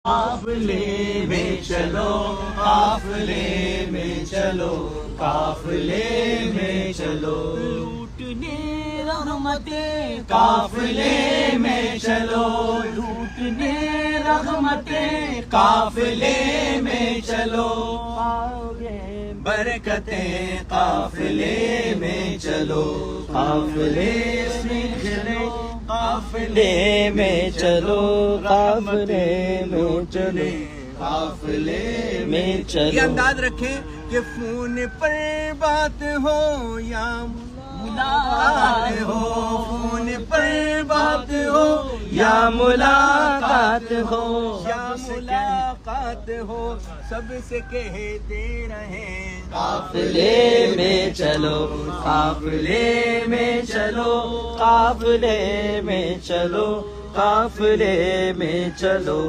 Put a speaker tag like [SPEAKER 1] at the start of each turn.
[SPEAKER 1] काफिले में चलो, काफिले में चलो, काफिले में चलो, लूटने रहमतें काफिले में चलो, लूटने रहमतें काफिले में चलो, पाओगे बरकतें काफिले में चलो, काफिले में चलो, काफिले में चलो, काफिले में चलो, काफिले में चलो।
[SPEAKER 2] ये अंदाज रखें कि फोन पर बात हो या मुलाकात हो, फोन पर बात हो
[SPEAKER 1] या मुलाकात हो,
[SPEAKER 2] या मुलाकात हो, सबसे कहते रहें
[SPEAKER 1] काफिले में चलो, काफिले में चलो, काफिले में चलो, काफिले में चलो।